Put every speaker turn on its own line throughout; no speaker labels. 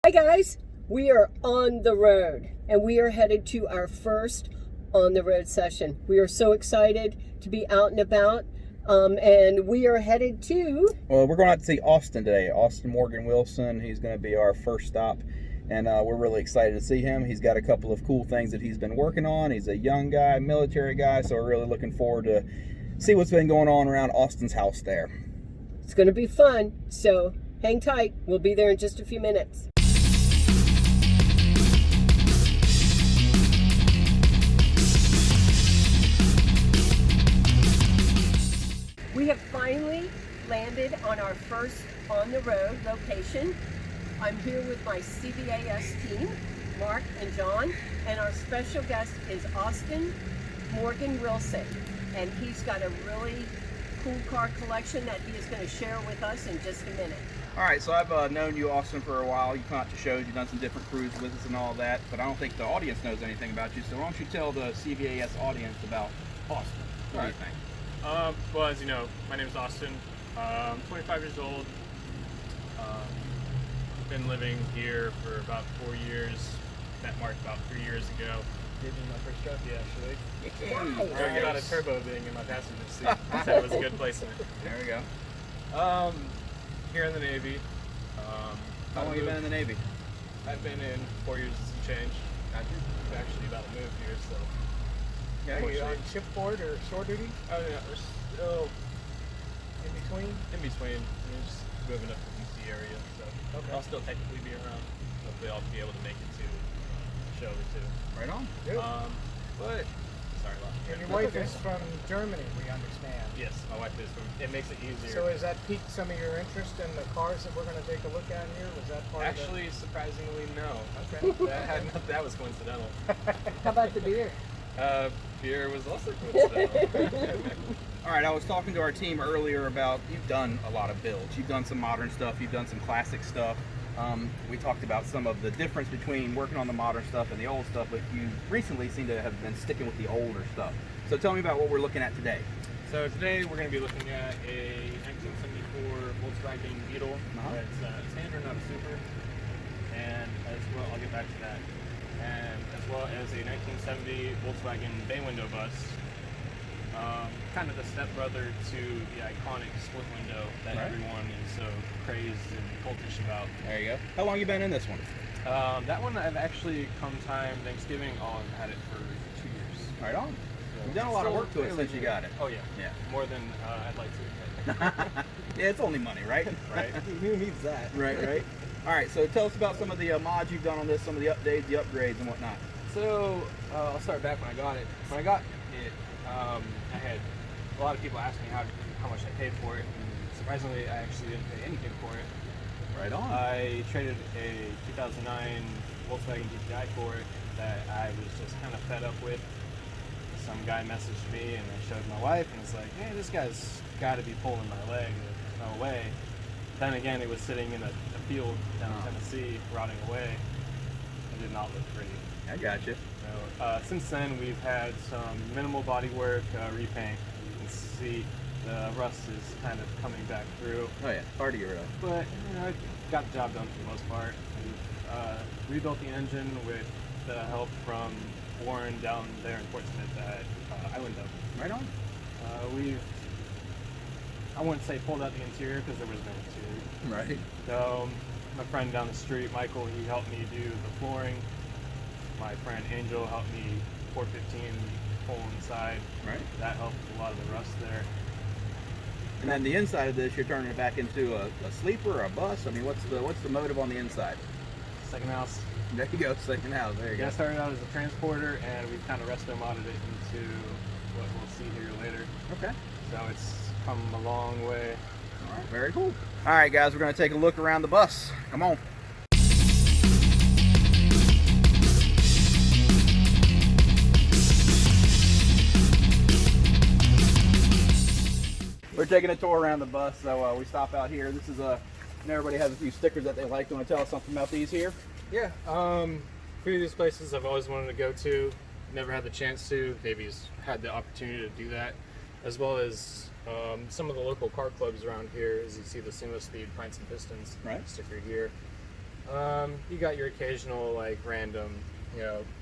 Hi guys, we are on the road and we are headed to our first on the road session. We are so excited to be out and about, and we are headed to...
Well, we're going out to see Austin today. Austin Morgan Wilson. He's going to be our first stop, and we're really excited to see him. He's got a couple of cool things that he's been working on. He's a young guy, military guy, so we're really looking forward to see what's been going on around Austin's house there.
It's going to be fun, so hang tight. We'll be there in just a few minutes. We have finally landed on our first on-the-road location. I'm here with my CVAS team, Mark and John, and our special guest is Austin Morgan Wilson, and he's got a really cool car collection that he is going to share with us in just a minute.
All right, so I've known you, Austin, for a while. You've come out to shows, you've done some different cruises with us and all that, but I don't think the audience knows anything about you, so why don't you tell the CVAS audience about Austin? What do you think?
Well, as you know, my name is Austin. I'm 25 years old. Been living here for about 4 years. Met Mark about 3 years ago. Gave me my first trophy, actually.
Nice.
I got a turbo being in my passenger seat. So it was a good placement.
There we go.
Here in the Navy.
How long have you been in the Navy?
I've been in 4 years and some change. I'm actually about to move here, so.
Okay.
Are you on shipboard or shore duty?
Oh, yeah, we're still
In between?
in between. We're just moving up to the DC area, so
Okay.
I'll still technically be around. Hopefully, I'll be able to make it to a show or two.
Right on.
Good.
But sorry, Lon.
And your
That's
wife
okay.
is from Germany, we understand.
Yes, my wife is. It makes it easier.
So has that piqued some of your interest in the cars that we're going to take a look at here? Was that part
Actually, surprisingly, no.
Okay.
That was coincidental.
How about the beer?
Beer was also coincidental.
All right, I was talking to our team earlier about you've done a lot of builds. You've done some modern stuff. You've done some classic stuff. We talked about some of the difference between working on the modern stuff and the old stuff, but you recently seem to have been sticking with the older stuff. So tell me about what we're looking at today.
So today we're going to be looking at a 1974 Volkswagen Beetle. It's a standard, not a super. And as well, I'll get back to that. And as well as a 1970 Volkswagen bay window bus. Kind of the stepbrother to the iconic split window that
Right.
everyone is so crazed and cultish about.
There you go. How long you been in this one?
That one I've actually come time Thanksgiving on had it for 2 years.
Right on.
So
You've done a lot of
still
work to it
fairly
since you
new.
got it.
Oh yeah,
Yeah.
more than I'd like to.
Yeah, it's only money, right?
Right.
Who needs that?
Right. All right, so tell us about some of the mods you've done on this, some of the updates, the upgrades, and whatnot.
So I'll start back when I got it. When I got it, I had a lot of people ask me how much I paid for it, and surprisingly, I actually didn't pay anything for it.
Right on.
I traded a 2009 Volkswagen GTI for it that I was just kind of fed up with. Some guy messaged me, and I showed my wife, and it's like, hey, this guy's got to be pulling my leg. There's no way. Then again, it was sitting in a field down in Tennessee, rotting away. It did not look pretty.
I got you.
So, since then, we've had some minimal body work, repaint. You can see the rust is kind of coming back through.
Oh yeah, hard to get rid of.
But, it got the job done for the most part. We've rebuilt the engine with the help from Warren down there in Portsmouth at Island Dome.
Right on.
I wouldn't say pulled out the interior because there was no interior.
Right.
So my friend down the street, Michael, he helped me do the flooring. My friend Angel helped me 415 pull inside.
Right.
That helped a lot of the rust there.
And then the inside of this, you're turning it back into a sleeper or a bus. I mean, what's the motive on the inside?
Second house.
There you go, second house. There you
Yeah,
go.
I started out as a transporter, and we've kind of resto modded it into what we'll see here later.
Okay.
So it's come a long way.
All right, very cool. All right, guys, we're going to take a look around the bus. Come on. We're taking a tour around the bus, so we stop out here. This is and everybody has a few stickers that they like. You want to tell us something about these here?
Yeah, few of these places I've always wanted to go to, never had the chance to. Navy's had the opportunity to do that, as well as some of the local car clubs around here. As you see, the single speed Pints and Pistons
Right.
sticker here. You got your occasional like random,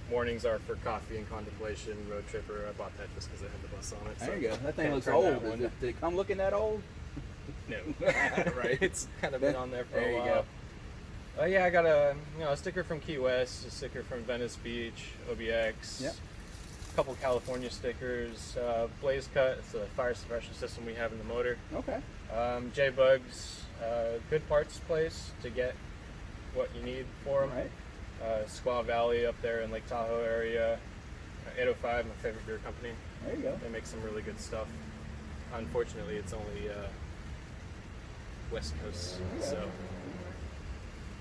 mornings are for coffee and contemplation, road tripper. I bought that just because it had the bus on it.
There
so
you go. That thing
can't
looks
turn
old.
that one.
Did it come looking that old?
No, right? It's kind of been on there for
There
a
you
while. Yeah, I got a sticker from Key West, a sticker from Venice Beach, OBX.
Yep.
A couple California stickers, Blaze Cut. It's a fire suppression system we have in the motor.
Okay.
J-Bugs, good parts place to get what you need for them.
Right.
Squaw Valley up there in Lake Tahoe area. 805, my favorite beer company.
There you go.
They make some really good stuff. Unfortunately, it's only West Coast, so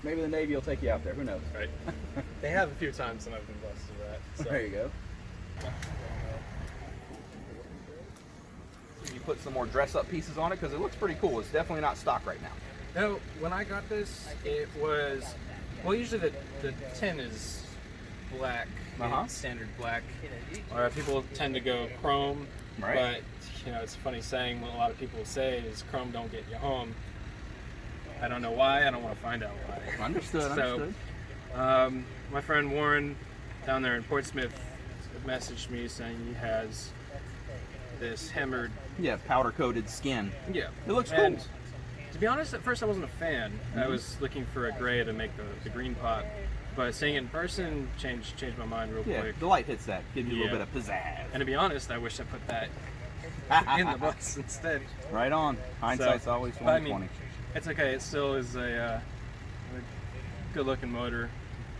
Maybe the Navy will take you out there. Who knows?
right. They have a few times, and I've been blessed with that. So.
There you go. You put some more dress-up pieces on it because it looks pretty cool. It's definitely not stock right now.
No, when I got this, it was usually the tin is black, standard black. People tend to go chrome,
Right.
but it's a funny saying. What a lot of people say is chrome don't get you home. I don't know why. I don't want to find out why.
Understood.
So, my friend Warren down there in Portsmouth messaged me saying he has this hammered.
Yeah, powder-coated skin.
Yeah,
It looks cool.
And to be honest, at first I wasn't a fan. I was looking for a gray to make the green pop, but seeing it in person changed my mind real
Yeah,
quick.
the light hits that. Gives you a little
Yeah.
bit of pizzazz.
And to be honest, I wish I put that in the bus instead.
Right on. Hindsight's always
but I
20/20.
mean, it's okay. It still is a good-looking motor.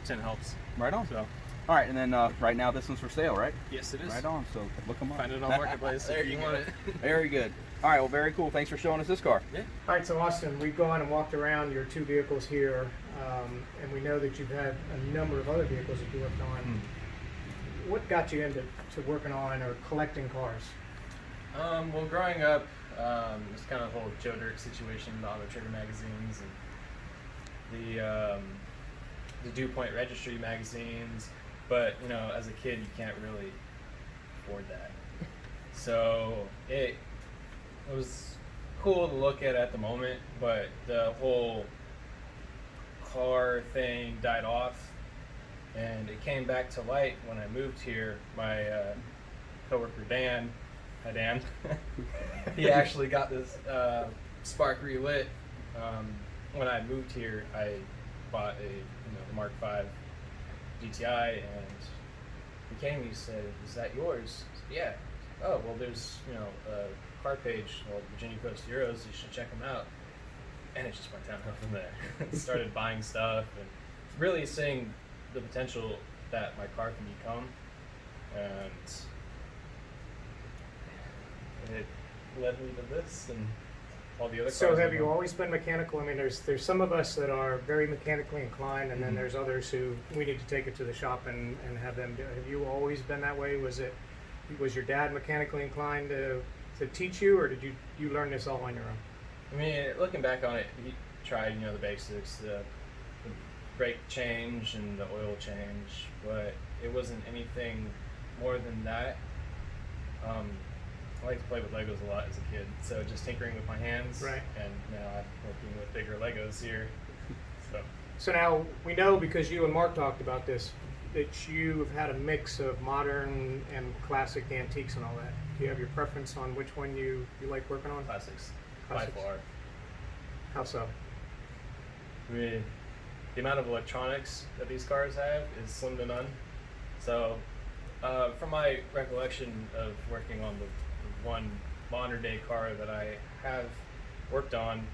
Tin helps.
Right on.
So
All right, and then right now this one's for sale, right?
yes, it is.
Right on. So look them up.
Find it on Marketplace
There
if you
you
want
go.
it.
Very good. All right, well, very cool. Thanks for showing us this car.
Yeah.
All right, so Austin, we've gone and walked around your two vehicles here, and we know that you've had a number of other vehicles that you worked on. What got you into working on or collecting cars?
Well, growing up, it's kind of the whole Joe Dirt situation, the Auto Trader magazines, and the Dew Point Registry magazines. But as a kid, you can't really afford that. So it was cool to look at the moment, but the whole car thing died off, and it came back to light when I moved here. My coworker Dan, hi Dan, he actually got this spark relit. When I moved here, I bought the Mark V GTI, and he came and he said, "Is that yours?" I said, "Yeah." "Oh, well, there's a car page called Virginia Post Euros. You should check them out." And it just went downhill from there. Started buying stuff and really seeing the potential that my car can become, and it led me to this and all the other cars.
So have you always been mechanical? I mean, there's some of us that are very mechanically inclined, and then there's others who we need to take it to the shop and have them do it. Have you always been that way? Was your dad mechanically inclined to teach you, or did you learn this all on your own?
I mean, looking back on it, he tried, the basics, the brake change and the oil change, but it wasn't anything more than that. I like to play with Legos a lot as a kid, so just tinkering with my hands.
Right.
And now I'm working with bigger Legos here.
So now we know, because you and Mark talked about this, that you have had a mix of modern and classic antiques and all that. Do you have your preference on which one you like working on?
Classics,
Classics.
by far.
How so?
I mean, the amount of electronics that these cars have is slim to none. So, from my recollection of working on the one modern day car that I have worked on,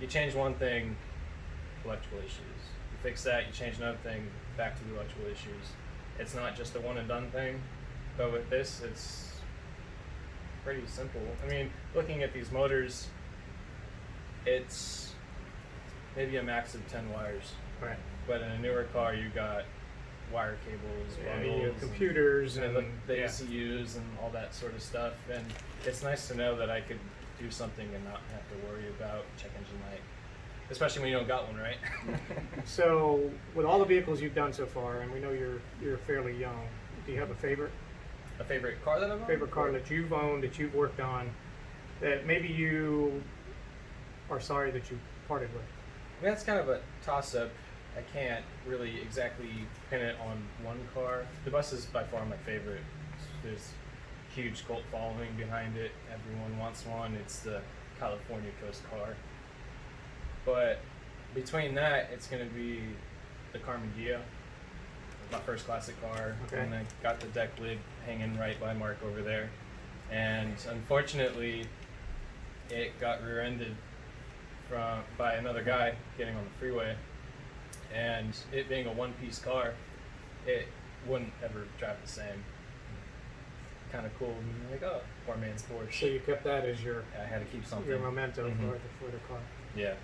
you change one thing, electrical issues. You fix that, you change another thing, back to the electrical issues. It's not just a one and done thing, but with this, it's pretty simple. I mean, looking at these motors, it's maybe a max of 10 wires.
Right.
But in a newer car, you got wire cables,
And
bundles,
computers
and
and
the
yeah.
ECUs and all that sort of stuff. And it's nice to know that I could do something and not have to worry about check engine light, especially when you don't got one, right?
So, with all the vehicles you've done so far, and we know you're fairly young, do you have a favorite
A favorite car that I've owned?
favorite car that you've owned, that you've worked on, that maybe you are sorry that you parted with?
I mean, that's kind of a toss-up. I can't really exactly pin it on one car. The bus is by far my favorite. There's huge cult following behind it. Everyone wants one. It's the California Coast car. But between that, it's going to be the Carmen Ghia, my first classic car.
Okay.
And I got the deck lid hanging right by Mark over there. And unfortunately, it got rear-ended by another guy getting on the freeway. And it being a one-piece car, it wouldn't ever drive the same. Kind of cool. Like, oh, poor man's Porsche.
So you kept that as your
I had to keep something.
memento
Mhm.
for the car.
Yeah.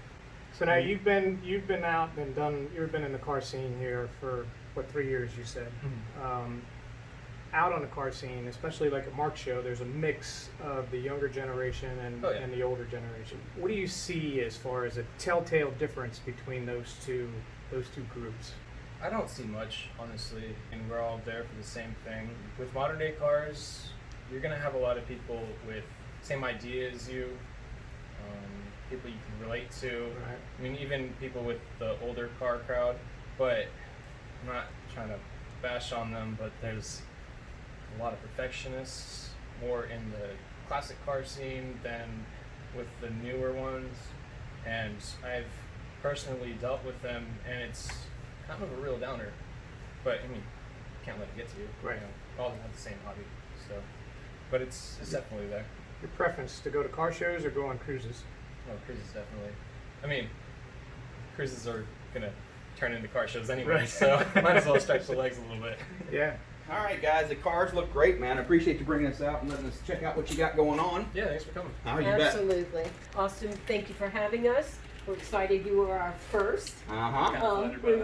So now you've been out and you've been in the car scene here for what, 3 years you said. Out on the car scene, especially like at Mark's show, there's a mix of the younger generation and,
Oh, yeah.
and the older generation. What do you see as far as a telltale difference between those two groups?
I don't see much, honestly, and we're all there for the same thing. With modern day cars, you're gonna have a lot of people with same idea as you, people you can relate to.
Right.
I mean, even people with the older car crowd, but I'm not trying to bash on them, but there's a lot of perfectionists more in the classic car scene than with the newer ones, and I've personally dealt with them, and it's kind of a real downer. But I mean, you can't let it get to you.
Right.
You know, we all have the same hobby, so. But it's definitely there.
Your preference to go to car shows or go on cruises?
Oh, cruises definitely. I mean, cruises are gonna turn into car shows anyway,
Right.
so might as well stretch the legs a little bit.
Yeah.
All right, guys, the cars look great, man. I appreciate you bringing us out and letting us check out what you got going on.
Yeah, thanks for coming.
Oh, you bet.
Absolutely. Austin, thank you for having us. We're excited you were our first.
Uh-huh.
Flattered by
We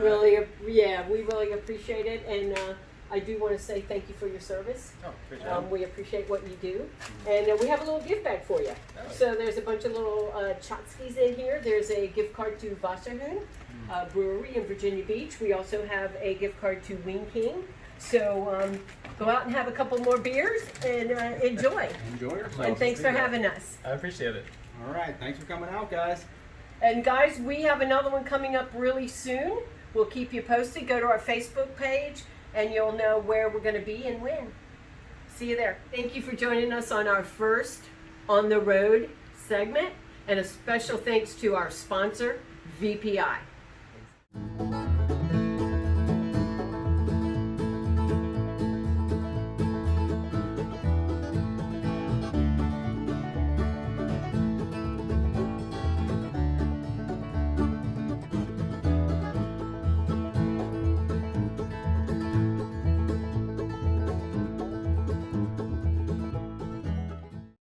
that.
we really appreciate it, and I do want to say thank you for your service.
Oh, appreciate it.
We appreciate what you do, and we have a little gift bag for you.
Oh.
So there's a bunch of little tchotchkes in here. There's a gift card to Wasserhund Brewery in Virginia Beach. We also have a gift card to Wing King. So go out and have a couple more beers and enjoy.
Enjoy yourself.
And thanks for having us.
I appreciate it.
All right, thanks for coming out, guys.
And guys, we have another one coming up really soon. We'll keep you posted. Go to our Facebook page and you'll know where we're going to be and when. See you there. Thank you for joining us on our first On the Road segment. And a special thanks to our sponsor, VPI.